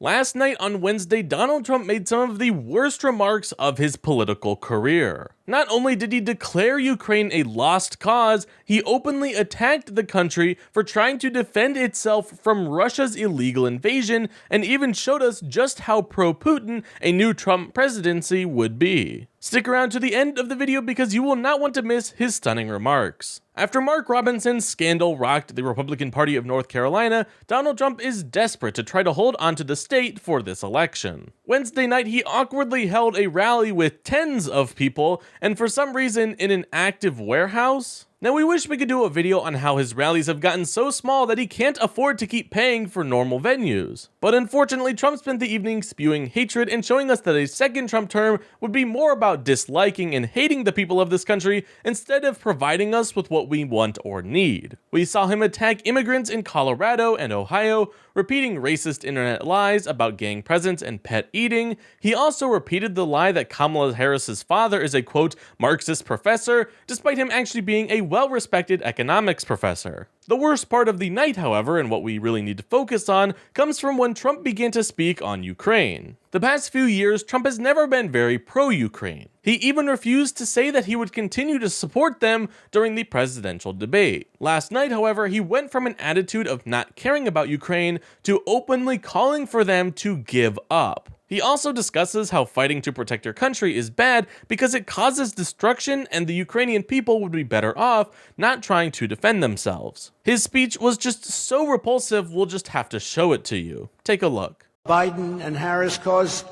Last night on Wednesday, Donald Trump made some of the worst remarks of his political career. Not only did he declare Ukraine a lost cause, he openly attacked the country for trying to defend itself from Russia's illegal invasion, and even showed us just how pro-Putin a new Trump presidency would be. Stick around to the end of the video because you will not want to miss his stunning remarks. After Mark Robinson's scandal rocked the Republican Party of North Carolina, Donald Trump is desperate to try to hold onto the state for this election. Wednesday night, he awkwardly held a rally with tens of people, and for some reason in an active warehouse. Now, we wish we could do a video on how his rallies have gotten so small that he can't afford to keep paying for normal venues. But unfortunately, Trump spent the evening spewing hatred and showing us that a second Trump term would be more about disliking and hating the people of this country instead of providing us with what we want or need. We saw him attack immigrants in Colorado and Ohio, repeating racist internet lies about gang presence and pet eating. He also repeated the lie that Kamala Harris's father is a quote Marxist professor, despite him actually being a well-respected economics professor. The worst part of the night, however, and what we really need to focus on, comes from when Trump began to speak on Ukraine. The past few years, Trump has never been very pro-Ukraine. He even refused to say that he would continue to support them during the presidential debate. Last night, however, he went from an attitude of not caring about Ukraine to openly calling for them to give up. He also discusses how fighting to protect your country is bad because it causes destruction and the Ukrainian people would be better off not trying to defend themselves. His speech was just so repulsive, we'll just have to show it to you. Take a look. Biden and Harris caused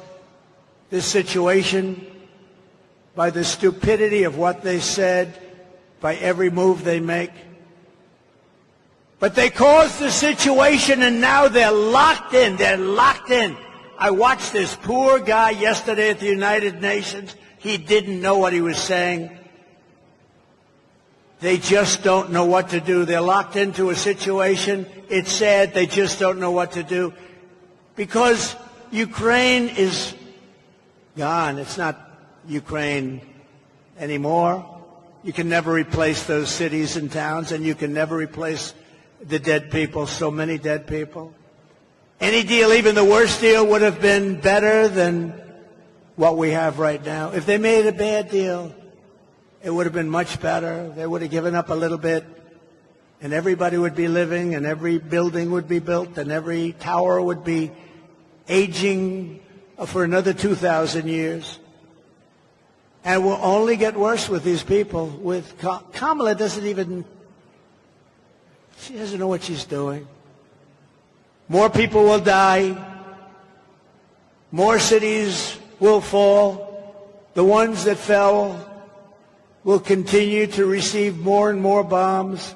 this situation by the stupidity of what they said, by every move they make. But they caused the situation and now they're locked in. They're locked in. I watched this poor guy yesterday at the United Nations. He didn't know what he was saying. They just don't know what to do. They're locked into a situation. It's sad. They just don't know what to do. Because Ukraine is gone. It's not Ukraine anymore. You can never replace those cities and towns, and you can never replace the dead people, so many dead people. Any deal, even the worst deal, would have been better than what we have right now. If they made a bad deal, it would have been much better. They would have given up a little bit, and everybody would be living, and every building would be built, and every tower would be aging for another 2,000 years. And it will only get worse with these people. With Kamala she doesn't know what she's doing. More people will die. More cities will fall. The ones that fell will continue to receive more and more bombs.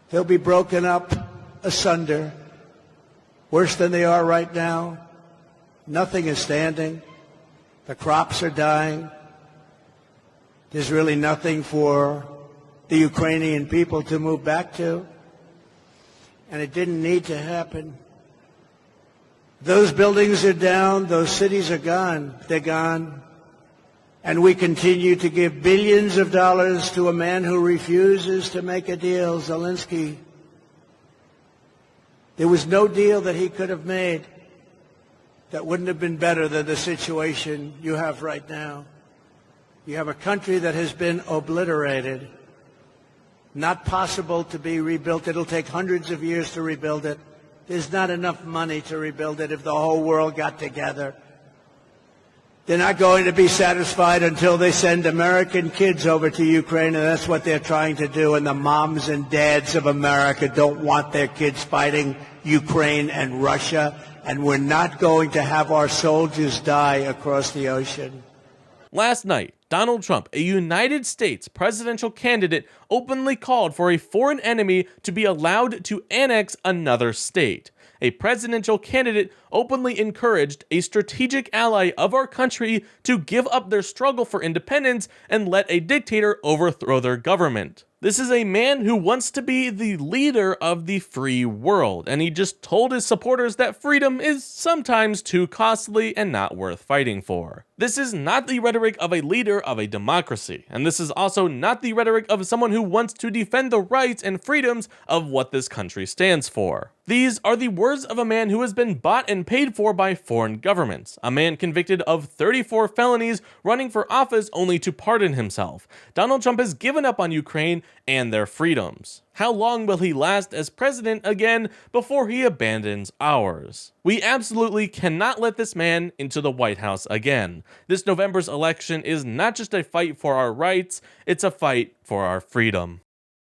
They'll be broken up asunder, worse than they are right now. Nothing is standing. The crops are dying. There's really nothing for the Ukrainian people to move back to. And it didn't need to happen. Those buildings are down. Those cities are gone. They're gone. And we continue to give billions of dollars to a man who refuses to make a deal, Zelensky. There was no deal that he could have made that wouldn't have been better than the situation you have right now. You have a country that has been obliterated, not possible to be rebuilt. It'll take hundreds of years to rebuild it. There's not enough money to rebuild it if the whole world got together. They're not going to be satisfied until they send American kids over to Ukraine, and that's what they're trying to do. And the moms and dads of America don't want their kids fighting Ukraine and Russia, and we're not going to have our soldiers die across the ocean. Last night, Donald Trump, a United States presidential candidate, openly called for a foreign enemy to be allowed to annex another state. A presidential candidate openly encouraged a strategic ally of our country to give up their struggle for independence and let a dictator overthrow their government. This is a man who wants to be the leader of the free world, and he just told his supporters that freedom is sometimes too costly and not worth fighting for. This is not the rhetoric of a leader of a democracy, and this is also not the rhetoric of someone who wants to defend the rights and freedoms of what this country stands for. These are the words of a man who has been bought and paid for by foreign governments, a man convicted of 34 felonies, running for office only to pardon himself. Donald Trump has given up on Ukraine and their freedoms. How long will he last as president again before he abandons ours? We absolutely cannot let this man into the White House again. This November's election is not just a fight for our rights, it's a fight for our freedom.